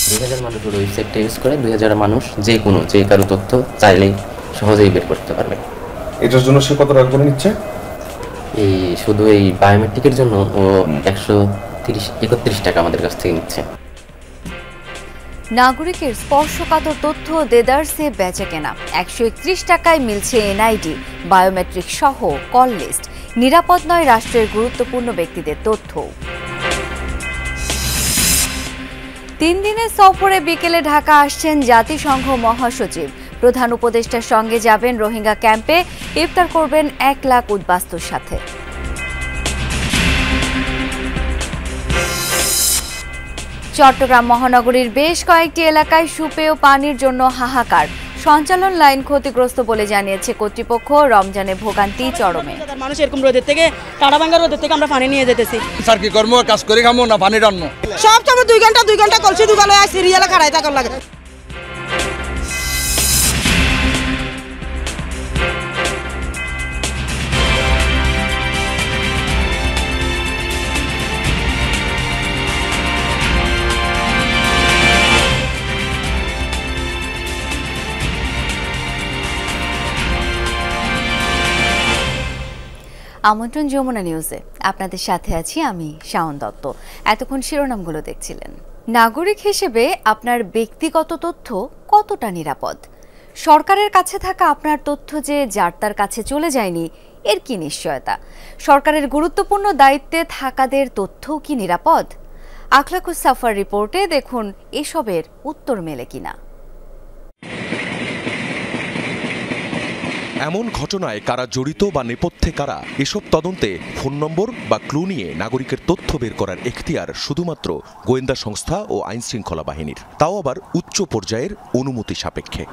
2000 মানুষের ওয়েবসাইটটা ইউজ করে 2000 মানুষ যে কারো তথ্য চাইলেই সহজেই বের করতে পারবে। এটার জন্য সে কত টাকা করে নিচ্ছে? এই শুধু এই বায়োমেট্রিকের জন্য ও 131 টাকা আমাদের কাছ থেকে নিচ্ছে। নাগরিকের স্পর্শকাতর তথ্য দেদারসে বেচাকেনা, 131 টাকায় মিলছে এনআইডি, বায়োমেট্রিক সহ কল লিস্ট। নিরাপদ নয় রাষ্ট্রের গুরুত্বপূর্ণ ব্যক্তিদের তথ্য। 3 দিনের সফরে বিকেলে ঢাকা আসছেন জাতিসংঘ মহাসচিব। প্রধান উপদেষ্টার সঙ্গে যাবেন রোহিঙ্গা ক্যাম্পে, ইফতার করবেন 1 লাখ উদ্বাস্তুর সাথে। চট্টগ্রাম মহানগরীর বেশ কয়েকটি এলাকায় সুপেয় পানির জন্য হাহাকার। সঞ্চালন লাইন ক্ষতিগ্রস্ত বলে জানিয়েছে কর্তৃপক্ষ। রমজানে ভোগান্তি চরমে। মানুষ এরকম রোদের থেকে টাড়াভাঙ্গা রোদের থেকে আমরা পানি নিয়ে যেতেছি। স্যার কি কর্ম কাজ করে খামো না পানি টানবো? সব সময় 2 ঘন্টা কলসি দুগালে সিরিয়ালে খাড়াই থাকার লাগে। আমন্ত্রণ যমুনা নিউজে, আপনাদের সাথে আছি আমি শাওন দত্ত। এতক্ষণ শিরোনামগুলো দেখছিলেন। নাগরিক হিসেবে আপনার ব্যক্তিগত তথ্য কতটা নিরাপদ? সরকারের কাছে থাকা আপনার তথ্য যে যার তার কাছে চলে যায়নি, এর কি নিশ্চয়তা? সরকারের গুরুত্বপূর্ণ দায়িত্বে থাকাদের তথ্যও কি নিরাপদ? আখলাকুস সাফার রিপোর্টে দেখুন এসবের উত্তর মেলে কিনা। এমন ঘটনায় কারা জড়িত বা নেপথ্যে কারা, এসব তদন্তে ফোন নম্বর বা ক্লু নিয়ে নাগরিকের তথ্য বের করার এখতিয়ার শুধুমাত্র গোয়েন্দা সংস্থা ও আইনশৃঙ্খলা বাহিনীর, তাও আবার উচ্চ পর্যায়ের অনুমতি সাপেক্ষে।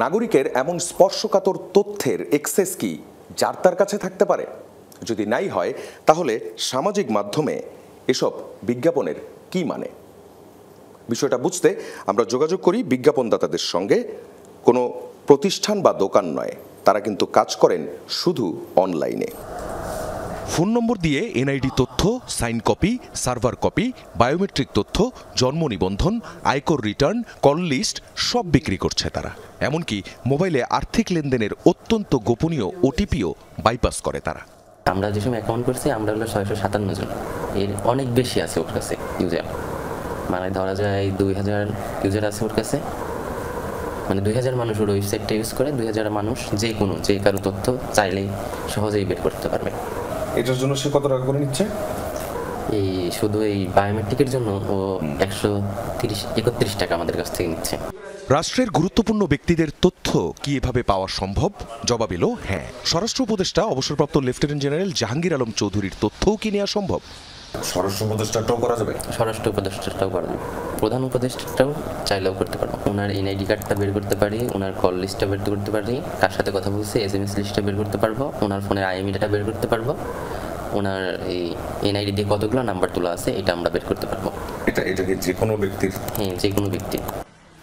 নাগরিকের এমন স্পর্শকাতর তথ্যের এক্সেস কি যার তার কাছে থাকতে পারে? যদি নাই হয়, তাহলে সামাজিক মাধ্যমে এসব বিজ্ঞাপনের কি মানে? বিষয়টা বুঝতে আমরা যোগাযোগ করি বিজ্ঞাপনদাতাদের সঙ্গে। কোনো প্রতিষ্ঠান বা দোকান নয়, তারা কিন্তু কাজ করেন শুধু অনলাইনে। ফোন নম্বর দিয়ে এনআইডি তথ্য, sign copy, server copy, biometric তথ্য, জন্ম নিবন্ধন, আয়কর রিটার্ন, কল লিস্ট সব বিক্রি করছে তারা। এমনকি মোবাইলে আর্থিক লেনদেনের অত্যন্ত গোপনীয় ওটিপিও বাইপাস করে তারা। আমরা যে সময় অ্যাকাউন্ট করছি আমরা হলো 657 জন, এর অনেক বেশি আছে ওর কাছে ইউজার। মানে ধরা যায় 2000 ইউজার আছে ওর কাছে। মানে 2000 মানুষ ওর ওয়েবসাইটটা ইউজ করে 2000 মানুষ যে কারো তথ্য চাইলেই সহজেই বের করতে পারবে। এটার জন্য সে কত টাকা করে নিচ্ছে? এই শুধু এই বায়োমেট্রিকের জন্য ও 131 টাকা আমাদের কাছ থেকে নিচ্ছে। রাষ্ট্রের গুরুত্বপূর্ণ ব্যক্তিদের তথ্য কি এভাবে পাওয়া সম্ভব? জবাব এলো হ্যাঁ। স্বরাষ্ট্র উপদেষ্টা অবসরপ্রাপ্ত লেফটেন্যান্ট জেনারেল জাহাঙ্গীর আলম চৌধুরীর তথ্যও কি নেওয়া সম্ভব? স্বরাষ্ট্র উপদেষ্টাটাও করা যাবে? স্বরাষ্ট্র উপদেষ্টাটাও করা যাবে, প্রধান উপদেষ্টাটাও চাইলেও করতে পারবো। ওনার এনআইডি কার্ডটা বের করতে পারি, ওনার কল লিস্টটা বের করতে পারি, কার সাথে কথা বলছে SMS লিস্টটা বের করতে পারবো, ওনার ফোনের IMEI-টা বের করতে পারবো, ওনার এই এনআইডি দিয়ে কতগুলো নাম্বার তোলা আছে এটা আমরা বের করতে পারবো। এটা কি যে কোনো ব্যক্তির? হ্যাঁ, যে কোনো ব্যক্তির।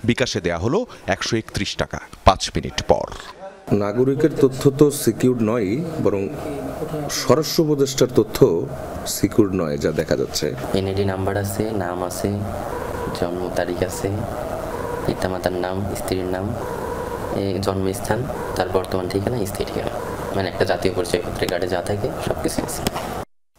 বিকাশে দেয়া হলো 131 টাকা। 5 মিনিট পর নাগরিকের তথ্য তো সিকিউর নয়, বরং স্বরাষ্ট্র উপদেষ্টার তথ্য সিকিউর নয় যা দেখা যাচ্ছে। এনআইডি নাম্বার আছে, নাম আছে, জন্ম তারিখ আছে, পিতামাতার নাম, স্ত্রীর নাম, জন্মস্থান, তার বর্তমান ঠিকানা, স্থায়ী ঠিকানা, মানে একটা জাতীয় পরিচয়পত্রের কার্ডে যা থাকে সবকিছু আছে।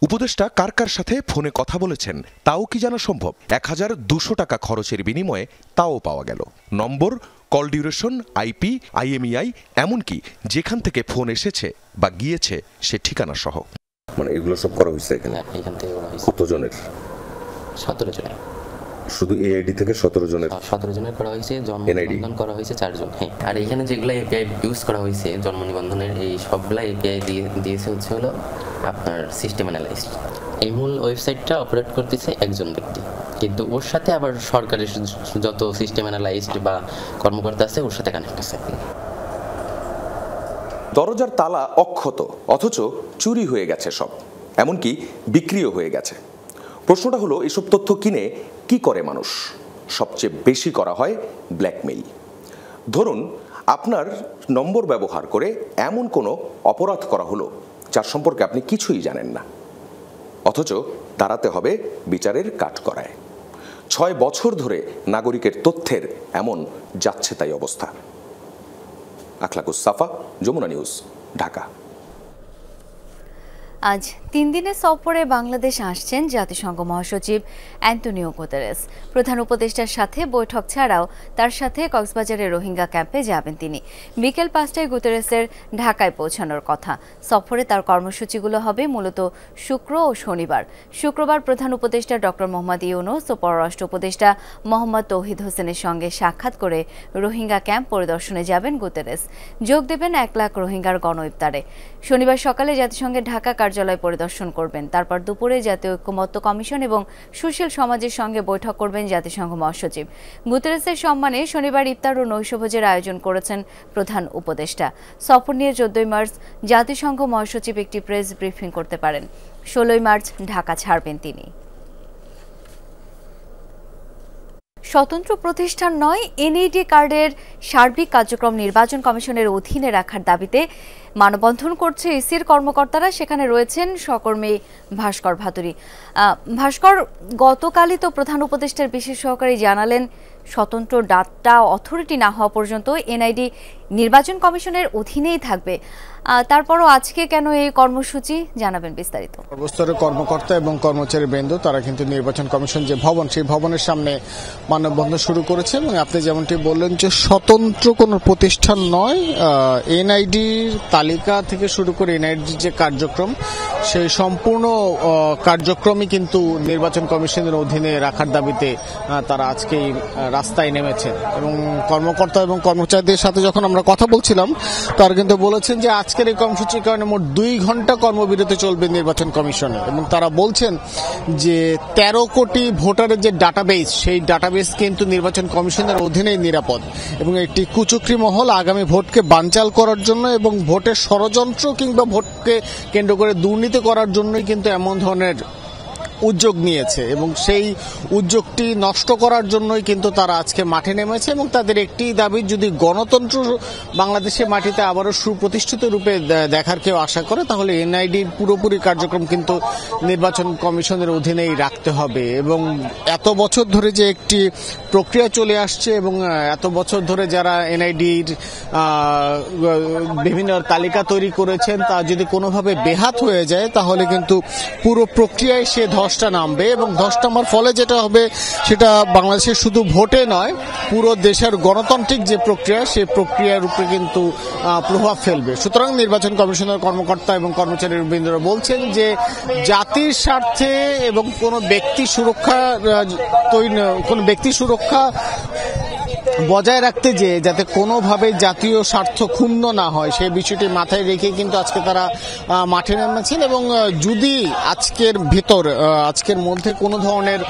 উপদেষ্টা কার কার সাথে ফোনে কথা বলেছেন তাও কি জানা সম্ভব? 1200 টাকা খরচের বিনিময়ে তাও পাওয়া গেল। নম্বর, কল ডিউরেশন, IP, IMEI, এমনকি যেখান থেকে ফোন এসেছে বা গিয়েছে সে ঠিকানা সহ। মানে এগুলো সব করা হয়েছে এখানে? এখান থেকে করা হয়েছে। কতজনের? 17 জনের। শুধু AID থেকে 17 জনের? 17 জনের করা হয়েছে। জন্ম নিবন্ধন করা হয়েছে 4 জন। হ্যাঁ, আর এখানে যেগুলো API ইউজ করা হয়েছে জন্ম নিবন্ধনের, এই সবগুলা API দিয়েছে হলো আপনার সিস্টেম অ্যানালাইস্ট। এই মূল ওয়েবসাইটটা অপারেট করতেছে একজন ব্যক্তি, কিন্তু ওর সাথে আবার সরকারের যত সিস্টেম অ্যানালাইস্ট বা কর্মকর্তা আছে ওর সাথে কানেক্ট আছে। দরজার তালা অক্ষত, অথচ চুরি হয়ে গেছে সব, এমনকি বিক্রিও হয়ে গেছে। প্রশ্নটা হলো, এসব তথ্য কিনে কি করে মানুষ? সবচেয়ে বেশি করা হয় ব্ল্যাকমেইল। ধরুন আপনার নম্বর ব্যবহার করে এমন কোনো অপরাধ করা হলো যার সম্পর্কে আপনি কিছুই জানেন না, অথচ দাঁড়াতে হবে বিচারের কাঠগড়ায়। 6 বছর ধরে নাগরিকের তথ্যের এমন যাচ্ছে তাই অবস্থা। আখলাকুস সাফা, যমুনা নিউজ, ঢাকা। আজ 3 দিনের সফরে বাংলাদেশ আসছেন জাতিসংঘ মহাসচিব অ্যান্টোনিও গুতেরেস। প্রধান উপদেষ্টার সাথে বৈঠক ছাড়াও তার সাথে কক্সবাজারের রোহিঙ্গা ক্যাম্পে যাবেন তিনি। বিকেল 5টায় গুতেরেসের ঢাকায় পৌঁছানোর কথা। সফরে তার কর্মসূচিগুলো হবে মূলত শুক্র ও শনিবার। শুক্রবার প্রধান উপদেষ্টা ডক্টর মোহাম্মদ ইউনূস ও পররাষ্ট্র উপদেষ্টা মোহাম্মদ তৌহিদ হোসেনের সঙ্গে সাক্ষাৎ করে রোহিঙ্গা ক্যাম্প পরিদর্শনে যাবেন গুতেরেস। যোগ দেবেন 1 লাখ রোহিঙ্গার গণ ইফতারে। শনিবার সকালে জাতিসংঘের ঢাকা কার্যালয় পরিদর্শন করবেন। তারপর দুপুরে জাতীয় ঐক্যমত্য কমিশন এবং সুশীল সমাজের সঙ্গে বৈঠক করবেন জাতিসংঘ মহাসচিব। গুতেরেসের সম্মানে শনিবার ইফতার ও নৈশভোজের আয়োজন করেছেন প্রধান উপদেষ্টা। সফর নিয়ে 14 মার্চ জাতিসংঘ মহাসচিব একটি প্রেস ব্রিফিং করতে পারেন। 16 মার্চ ঢাকা ছাড়বেন তিনি। স্বতন্ত্র প্রতিষ্ঠান নয়, এনআইডি কার্ডের সার্বিক কার্যক্রম নির্বাচন কমিশনের অধীনে রাখার দাবিতে মানববন্ধন করছে ইসির কর্মকর্তারা। সেখানে রয়েছেন সহকর্মী ভাস্কর ভাতুরী। ভাস্কর, গতকালই তো প্রধান উপদেষ্টার বিশেষ সহকারী জানালেন স্বতন্ত্র ডাটা অথরিটি না হওয়া পর্যন্ত এনআইডি নির্বাচন কমিশনের অধীনেই থাকবে। তারপরও আজকে কেন এই কর্মসূচি, জানাবেন বিস্তারিত। সর্বস্তরের কর্মকর্তা এবং কর্মচারী বৃন্দ তারা কিন্তু নির্বাচন কমিশন যে ভবন, সেই ভবনের সামনে মানববন্ধন শুরু করেছে। এবং আপনি যেমনটি বললেন যে স্বতন্ত্র কোনো প্রতিষ্ঠান নয়, এনআইডির তালিকা থেকে শুরু করে এনআইডির যে কার্যক্রম, সেই সম্পূর্ণ কার্যক্রমই কিন্তু নির্বাচন কমিশনের অধীনে রাখার দাবিতে তারা আজকে রাস্তায় নেমেছেন। এবং কর্মকর্তা এবং কর্মচারীদের সাথে যখন আমরা কথা বলছিলাম, তারা কিন্তু বলেছেন যে আজকের এই কর্মসূচির কারণে মোট 2 ঘন্টা কর্মবিরতি চলবে নির্বাচন কমিশনে। এবং তারা বলছেন যে 13 কোটি ভোটারের যে ডাটাবেস, সেই ডাটাবেস কিন্তু নির্বাচন কমিশনের অধীনেই নিরাপদ। এবং একটি কুচক্রী মহল আগামী ভোটকে বানচাল করার জন্য এবং ভোটের ষড়যন্ত্র কিংবা ভোটকে কেন্দ্র করে দুর্নীতি করার জন্যই কিন্তু এমন ধরনের উদ্যোগ নিয়েছে। এবং সেই উদ্যোগটি নষ্ট করার জন্যই কিন্তু তারা আজকে মাঠে নেমেছে। এবং তাদের একটি দাবি, যদি গণতন্ত্র বাংলাদেশের মাটিতে আবারও সুপ্রতিষ্ঠিত রূপে দেখার কেউ আশা করে, তাহলে এনআইডির পুরোপুরি কার্যক্রম কিন্তু নির্বাচন কমিশনের অধীনেই রাখতে হবে। এবং এত বছর ধরে যে একটি প্রক্রিয়া চলে আসছে এবং এত বছর ধরে যারা এনআইডির বিভিন্ন তালিকা তৈরি করেছেন, তা যদি কোনোভাবে বেহাত হয়ে যায়, তাহলে কিন্তু পুরো প্রক্রিয়ায় সে ধসটা নামবে। এবং ধস নামার ফলে যেটা হবে, সেটা বাংলাদেশের শুধু ভোটে নয়, পুরো দেশের গণতান্ত্রিক যে প্রক্রিয়া, সেই প্রক্রিয়ার উপরে কিন্তু প্রভাব ফেলবে। সুতরাং নির্বাচন কমিশনের কর্মকর্তা এবং কর্মচারীবৃন্দরা বলছেন যে জাতির স্বার্থে এবং কোনো ব্যক্তি সুরক্ষা বজায় রাখতে যে যাতে কোনোভাবে জাতীয় স্বার্থ ক্ষুণ্ণ না হয়, সেই বিষয়টি মাথায় রেখে কিন্তু আজকে তারা মাঠে নেমেছেন। এবং যদি আজকের মধ্যে কোনো ধরনের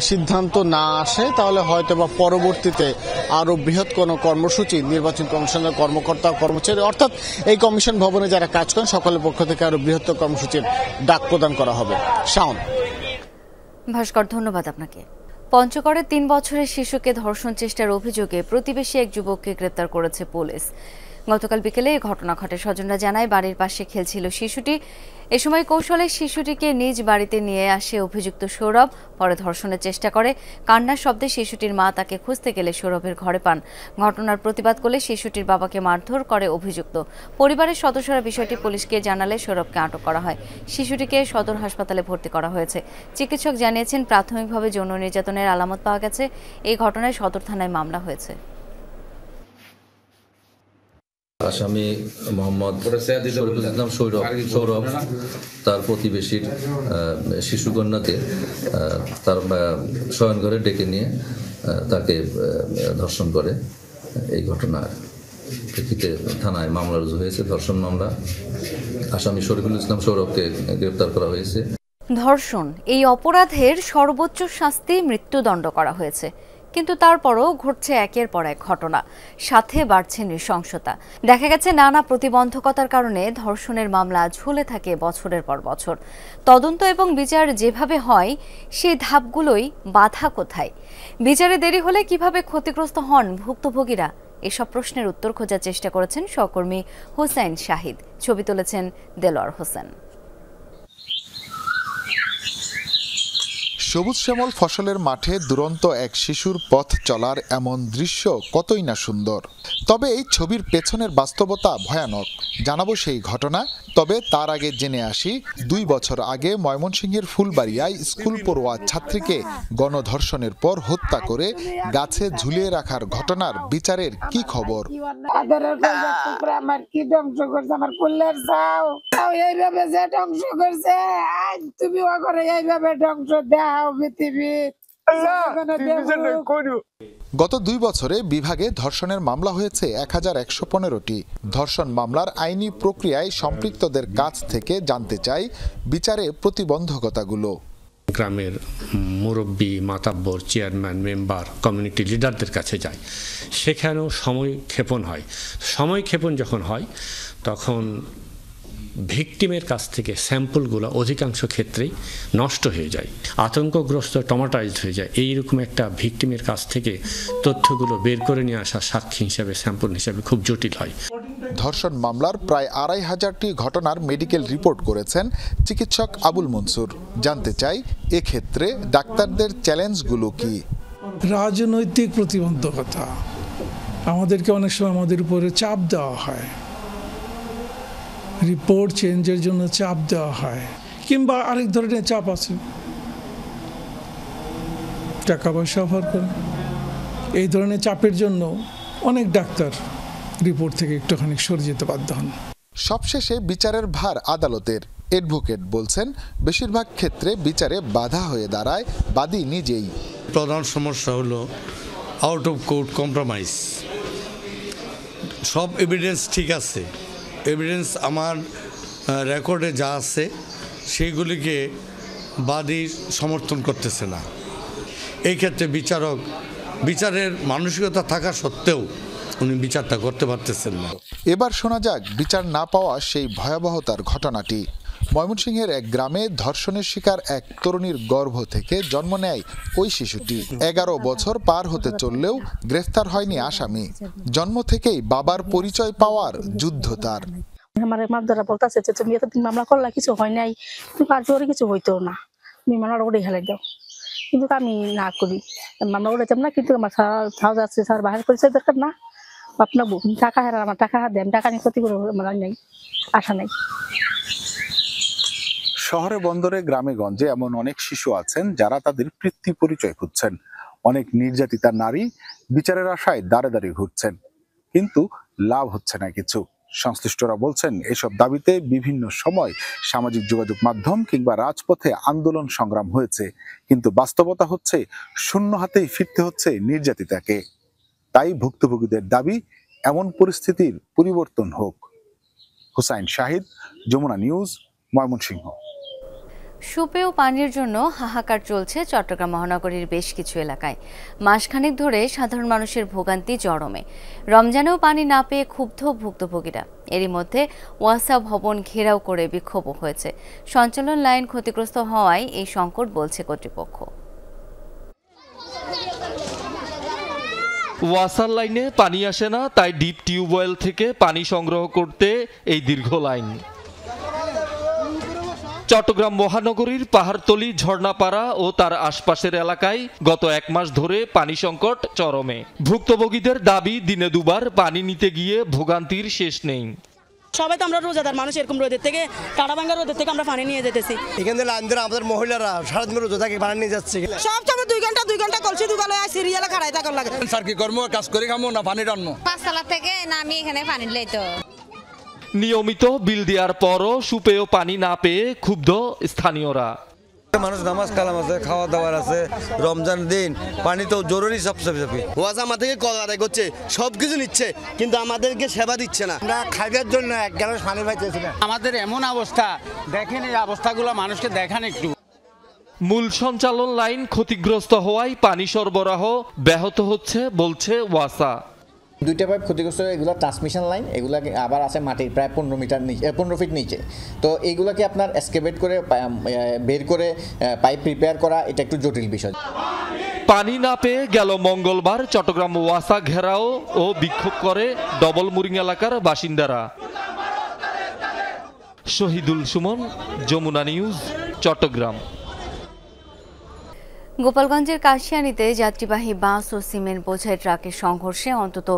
সিদ্ধান্ত না আসে, তাহলে হয়তো বা পরবর্তীতে আরো বৃহৎ কোনো কর্মসূচি নির্বাচন কমিশনের কর্মকর্তা কর্মচারী, অর্থাৎ এই কমিশন ভবনে যারা কাজ করেন, সকলের পক্ষ থেকে আরো বৃহত্তর কর্মসূচির ডাক প্রদান করা হবে। শাওন। ভাস্কর, ধন্যবাদ আপনাকে। পঞ্চগড়ে 3 বছরের শিশুকে ধর্ষণ চেষ্টার অভিযোগে প্রতিবেশী এক যুবককে গ্রেপ্তার করেছে পুলিশ। গতকাল বিকেলে এই ঘটনা ঘটে। স্বজনরা জানায় বাড়ির পাশে খেলছিল শিশুটি। এ সময় কৌশলে শিশুটিকে নিজ বাড়িতে নিয়ে আসে অভিযুক্ত সৌরভ। পরে ধর্ষণের চেষ্টা করে। কান্নার শব্দে শিশুটির মা তাকে খুঁজতে গেলে সৌরভের ঘরে পান। ঘটনার প্রতিবাদ করলে শিশুটির বাবাকে মারধর করে অভিযুক্ত। পরিবারের সদস্যরা বিষয়টি পুলিশকে জানালে সৌরভকে আটক করা হয়। শিশুটিকে সদর হাসপাতালে ভর্তি করা হয়েছে। চিকিৎসক জানিয়েছেন প্রাথমিকভাবে যৌন নির্যাতনের আলামত পাওয়া গেছে। এই ঘটনায় সদর থানায় মামলা হয়েছে। আসামি মোহাম্মদ শরীফুল ইসলাম সৌরভ তার প্রতিবেশীর শিশুকন্যাকে তার শয়নঘরে ডেকে নিয়ে তাকে ধর্ষণ করে। এই ঘটনার প্রেক্ষিতে থানায় মামলা রুজু হয়েছে, ধর্ষণ মামলা। আসামি শরীফুল ইসলাম সৌরভকে গ্রেপ্তার করা হয়েছে। ধর্ষণ এই অপরাধের সর্বোচ্চ শাস্তি মৃত্যুদণ্ড করা হয়েছে। কিন্তু তারপরও ঘটছে একের পর এক ঘটনা, সাথে বাড়ছে নৃশংসতা। দেখা গেছে নানা প্রতিবন্ধকতার কারণে ধর্ষণের মামলা ঝুলে থাকে বছরের পর বছর। তদন্ত এবং বিচার যেভাবে হয়, সেই ধাপগুলোই বাধা কোথায়? বিচারে দেরি হলে কিভাবে ক্ষতিগ্রস্ত হন ভুক্তভোগীরা? এসব প্রশ্নের উত্তর খোঁজার চেষ্টা করেছেন সহকর্মী হুসাইন শাহিদ। ছবি তুলেছেন দেলোয়ার হোসেন। সবুজ শ্যামল ফসলের মাঠে দুরন্ত এক শিশুর পথ চলার এমন দৃশ্য কতই না সুন্দর। তবে এই ছবির পেছনের বাস্তবতা ভয়ানক। জানাবো সেই ঘটনা, তবে তার আগে জেনে আসি 2 বছর আগে ময়মনসিংহের ফুলবাড়িয়ায় স্কুল পড়ুয়া ছাত্রীকে গণধর্ষণের পর হত্যা করে গাছে ঝুলিয়ে রাখার ঘটনার বিচারের কি খবর? আমার কি ধ্বংস করছে, আমার ফুলের চাও এইভাবে যে ধ্বংস করছে, তুমি ওখানে এইভাবে ধ্বংস দাও পৃথিবী। গত 2 বছরে বিভাগে ধর্ষণের মামলা হয়েছে 1115টি। ধর্ষণ মামলার আইনি প্রক্রিয়ায় সম্পৃক্তদের কাছ থেকে জানতে চাই বিচারে প্রতিবন্ধকতাগুলো। গ্রামের মুরব্বী, মাতাব্বর, চেয়ারম্যান, মেম্বার, কমিউনিটি লিডারদের কাছে যায়, সেখানেও সময় ক্ষেপণ হয়। সময় ক্ষেপণ যখন হয় তখন ভিকটিমের কাছ থেকে স্যাম্পলগুলো অধিকাংশ ক্ষেত্রেই নষ্ট হয়ে যায়, আতঙ্কগ্রস্ত, টমাটাইজড হয়ে যায়। এইরকম একটা ভিকটিমের কাছ থেকে তথ্যগুলো বের করে নিয়ে আসা সাক্ষী হিসাবে, স্যাম্পল হিসাবে খুব জটিল হয়। ধর্ষণ মামলার প্রায় 2500টি ঘটনার মেডিকেল রিপোর্ট করেছেন চিকিৎসক আবুল মনসুর। জানতে চাই এক্ষেত্রে ডাক্তারদের চ্যালেঞ্জগুলো কি? রাজনৈতিক প্রতিবন্ধকতা, আমাদেরকে অনেক সময় আমাদের উপরে চাপ দেওয়া হয়, রিপোর্ট চেঞ্জের জন্য চাপ দেওয়া হয়, কিংবা আরেক ধরনের চাপ আছে, টাকা পয়সা অফার করে। এই ধরনের চাপের জন্য অনেক ডাক্তার রিপোর্ট থেকে একটুখানি সরে যেতে বাধ্য হন। সবশেষে বিচারের ভার আদালতের। অ্যাডভোকেট বলছেন বেশিরভাগ ক্ষেত্রে বিচারে বাধা হয়ে দাঁড়ায় বাদী নিজেই। প্রধান সমস্যা হলো আউট অফ কোর্ট কম্প্রোমাইজ। সব এভিডেন্স ঠিক আছে, এভিডেন্স আমার রেকর্ডে যা আছে সেইগুলিকে বাদী সমর্থন করতেছে না। এই ক্ষেত্রে বিচারক বিচারের মানসিকতা থাকা সত্ত্বেও উনি বিচারটা করতে পারতেছেন না। এবার শোনা যাক বিচার না পাওয়া সেই ভয়াবহতার ঘটনাটি। ময়মনসিংহের এক গ্রামে ধর্ষণের শিকার এক তরুণীর গর্ভ থেকে জন্ম নেয় ওই শিশুটি। 11 বছর পার হতে চললেও গ্রেফতার হয়নি আসামি। জন্ম থেকেই বাবার পরিচয় পাওয়ার যুদ্ধ তার। আমার মামদারা বলতেছে যে তুমি এতদিন মামলা করলা, কিছু হয় নাই, তুমি কার্যকরী কিছু হইতো না, তুমি মামলাটা ওটাই হেলাই দাও। কিন্তু আমি না করি, মামলা ওটাইতাম না। কিন্তু আমার সাহস আছে, স্যার বাহির পরিচয় দরকার না, আপনার টাকা হারা, আমার টাকা দেন, টাকা নিয়ে ক্ষতি করে আমার নেই, আশা নেই। শহরে বন্দরে গ্রামে গঞ্জে এমন অনেক শিশু আছেন যারা তাদের পিতৃ পরিচয় খুঁজছেন। অনেক নির্যাতিতা নারী বিচারের আশায় দাঁড়ে দাঁড়িয়ে ঘুরছেন, কিন্তু লাভ হচ্ছে না কিছু। সংশ্লিষ্টরা বলছেন এসব দাবিতে বিভিন্ন সময় সামাজিক যোগাযোগ মাধ্যম কিংবা রাজপথে আন্দোলন সংগ্রাম হয়েছে, কিন্তু বাস্তবতা হচ্ছে শূন্য হাতেই ফিরতে হচ্ছে নির্যাতিতাকে। তাই ভুক্তভোগীদের দাবি এমন পরিস্থিতির পরিবর্তন হোক। হুসাইন শাহিদ, যমুনা নিউজ, ময়মনসিংহ। সুপেয় পানির জন্য হাহাকার চলছে চট্টগ্রাম মহানগরীর বেশ কিছু এলাকায়। মাসখানেক ধরে সাধারণ মানুষের ভোগান্তি চরমে। রমজানেও পানি না পেয়ে ক্ষুব্ধ ভুক্তভোগীরা। এরই মধ্যে ওয়াসা ভবন ঘেরাও করে বিক্ষোভ হয়েছে। সঞ্চালন লাইন ক্ষতিগ্রস্ত হওয়ায় এই সংকট বলছে কর্তৃপক্ষ। ওয়াসার লাইনে পানি আসে না, তাই ডিপ টিউবওয়েল থেকে পানি সংগ্রহ করতে এই দীর্ঘ লাইন। চট্টগ্রাম মহানগরীর পাহাড়তলী, ঝর্ণাপাড়া ও তার আশপাশের এলাকায় গত 1 মাস ধরে পানি সংকট চরমে। ভুক্তভোগীদের দাবি দিনে 2 বার পানি নিতে গিয়ে ভোগান্তির শেষ নেই। সবাই তো আমরা রোজাদার মানুষ, এরকম রোদের থেকে, টাটাভাঙ্গা রোদের থেকে আমরা পানি নিয়ে যেতেছি। এখানে লাইন ধরে আমাদের মহিলারা সারাদিন রোজা থেকে পানি নিয়ে যাচ্ছে। সব সময় 2 ঘন্টা কলসি দুগালে সিরিয়ালে খাড়াই থাকার লাগে। স্যার কি করবো, কাজ করে খামো না পানি টানবো? 5 তলা থেকে নামি এখানে পানি লইতো। নিয়মিত বিল দেওয়ার পরও সুপেয় পানি না পেয়ে ক্ষুব্ধ স্থানীয়রা। মানুষ নামাজ কালাম আছে, খাওয়া দাওয়ার আছে, রমজান দিন পানি তো জরুরি সবচেয়ে। ওয়াজ আমার থেকে কল আদায় করছে, সবকিছু নিচ্ছে, কিন্তু আমাদেরকে সেবা দিচ্ছে না। আমরা খাইবার জন্য 1 গ্লাস পানি পাইতেছি না। আমাদের এমন অবস্থা, দেখেন এই অবস্থাগুলো মানুষকে দেখান একটু। মূল সঞ্চালন লাইন ক্ষতিগ্রস্ত হওয়ায় পানি সরবরাহ ব্যাহত হচ্ছে বলছে ওয়াসা। 2টা পাইপ ক্ষতিগ্রস্ত, এগুলো ট্রান্সমিশন লাইন, এগুলো আবার আছে মাটির প্রায় 15 ফিট নিচে। তো এইগুলোকে আপনার এসকেভেট করে বের করে পাইপ প্রিপেয়ার করা, এটা একটু জটিল বিষয়। পানি না পেয়ে গেল মঙ্গলবার চট্টগ্রাম ওয়াসা ঘেরাও ও বিক্ষোভ করে ডবল মুরিং এলাকার বাসিন্দারা। শহীদুল সুমন, যমুনা নিউজ, চট্টগ্রাম। গোপালগঞ্জের কাশিয়ানীতে যাত্রীবাহী বাস ও সিমেন্ট বোঝাই ট্রাকের সংঘর্ষে অন্তত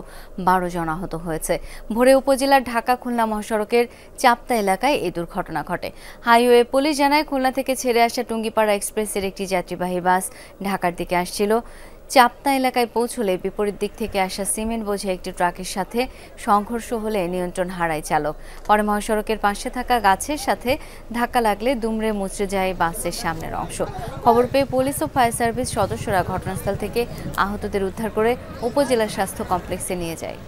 12 জন আহত হয়েছে। ভোরে উপজেলার ঢাকা খুলনা মহাসড়কের চাপতা এলাকায় এই দুর্ঘটনা ঘটে। হাইওয়ে পুলিশ জানায়, খুলনা থেকে ছেড়ে আসা টুঙ্গিপাড়া এক্সপ্রেসের একটি যাত্রীবাহী বাস ঢাকার দিকে আসছিল। চাপতা এলাকায় পৌঁছলে বিপরীত দিক থেকে আসা সিমেন্ট বোঝাই একটি ট্রাকের সাথে সংঘর্ষ হলে নিয়ন্ত্রণ হারায় চালক। পরে মহাসড়কের পাশে থাকা গাছের সাথে ধাক্কা লাগলে দুমড়ে মুচড়ে যায় বাসের সামনের অংশ। খবর পেয়ে পুলিশ ও ফায়ার সার্ভিস সদস্যরা ঘটনাস্থল থেকে আহতদের উদ্ধার করে উপজেলা স্বাস্থ্য কমপ্লেক্সে নিয়ে যায়।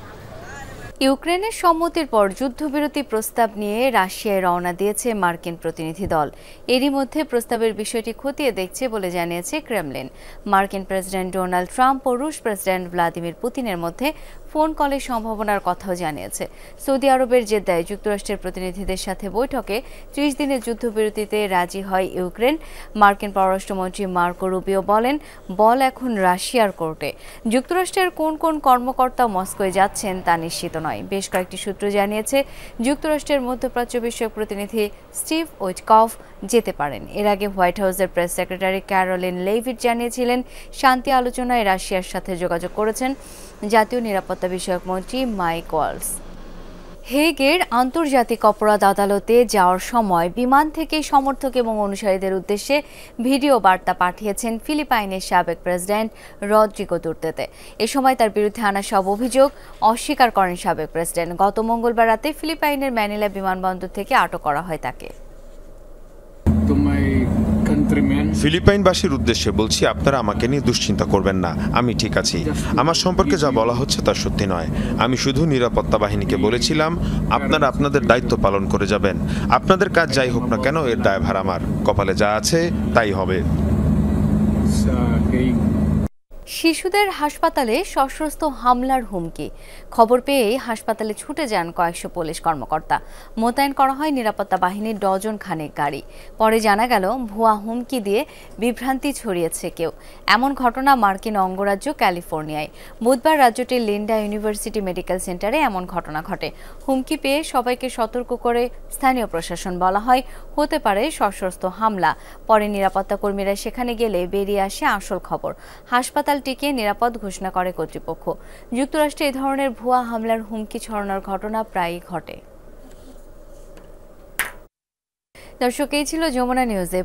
ইউক্রেনের সম্মতির পর যুদ্ধবিরতি প্রস্তাব নিয়ে রাশিয়ায় রওনা দিয়েছে মার্কিন প্রতিনিধি দল। এরই মধ্যে প্রস্তাবের বিষয়টি খতিয়ে দেখছে বলে জানিয়েছে ক্রেমলিন। মার্কিন প্রেসিডেন্ট ডোনাল্ড ট্রাম্প ও রুশ প্রেসিডেন্ট ভ্লাদিমির পুতিনের মধ্যে ফোন কলের সম্ভাবনার কথাও জানিয়েছে। সৌদি আরবের জেদ্দায় যুক্তরাষ্ট্রের প্রতিনিধিদের সাথে বৈঠকে 30 দিনের যুদ্ধবিরতিতে রাজি হয় ইউক্রেন। মার্কিন পররাষ্ট্রমন্ত্রী মার্কো রুবিও বলেন, বল এখন রাশিয়ার কোর্টে। যুক্তরাষ্ট্রের কোন কোন কর্মকর্তা মস্কোয় যাচ্ছেন তা নিশ্চিত নয়। বেশ কয়েকটি সূত্র জানিয়েছে, যুক্তরাষ্ট্রের মধ্যপ্রাচ্য বিষয়ক প্রতিনিধি স্টিভ উইটকফ যেতে পারেন। এর আগে হোয়াইট হাউসের প্রেস সেক্রেটারি ক্যারোলিন লেভিট জানিয়েছিলেন, শান্তি আলোচনায় রাশিয়ার সাথে যোগাযোগ করেছেন জাতীয় নিরাপত্তা বিষয়ক মন্ত্রী মাইক ওয়ালস। হেগের আন্তর্জাতিক অপরাধ আদালতে যাওয়ার সময় বিমান থেকে সমর্থক এবং অনুসারীদের উদ্দেশ্যে ভিডিও বার্তা পাঠিয়েছেন ফিলিপাইনের সাবেক প্রেসিডেন্ট রদ্রিগো দুর্তেতে। এ সময় তার বিরুদ্ধে আনা সব অভিযোগ অস্বীকার করেন সাবেক প্রেসিডেন্ট। গত মঙ্গলবার রাতে ফিলিপাইনের ম্যানিলা বিমানবন্দর থেকে আটক করা হয় তাকে। ফিলিপাইনবাসীর উদ্দেশ্যে বলছি, আপনারা আমাকে নিয়ে দুশ্চিন্তা করবেন না, আমি ঠিক আছি। আমার সম্পর্কে যা বলা হচ্ছে তা সত্যি নয়। আমি শুধু নিরাপত্তা বাহিনীকে বলেছিলাম, আপনারা আপনাদের দায়িত্ব পালন করে যাবেন। আপনাদের কাজ যাই হোক না কেন, এর দায়ভার আমার। কপালে যা আছে তাই হবে। শিশুদের হাসপাতালে সশস্ত্র হামলার হুমকি। খবর পেয়ে হাসপাতালে ছুটে যান কয়েকশো পুলিশ কর্মকর্তা। মোতায়েন করা হয় নিরাপত্তা বাহিনীর ডজন খানেক গাড়ি। পরে জানা গেল, ভুয়া হুমকি দিয়ে বিভ্রান্তি ছড়িয়েছে কেউ। এমন ঘটনা মার্কিন অঙ্গরাজ্য ক্যালিফোর্নিয়ায়। বুধবার রাজ্যটির লিন্ডা ইউনিভার্সিটি মেডিকেল সেন্টারে এমন ঘটনা ঘটে। হুমকি পেয়ে সবাইকে সতর্ক করে স্থানীয় প্রশাসন। বলা হয়, হতে পারে সশস্ত্র হামলা। পরে নিরাপত্তা কর্মীরা সেখানে গেলে বেরিয়ে আসে আসল খবর। হাসপাতালটিকে নিরাপদ ঘোষণা করে কর্তৃপক্ষ। যুক্তরাষ্ট্রে এই ধরনের ভুয়া হামলার হুমকি ছড়ানোর ঘটনা প্রায়ই ঘটে। দর্শক, এই ছিল যমুনা নিউজে।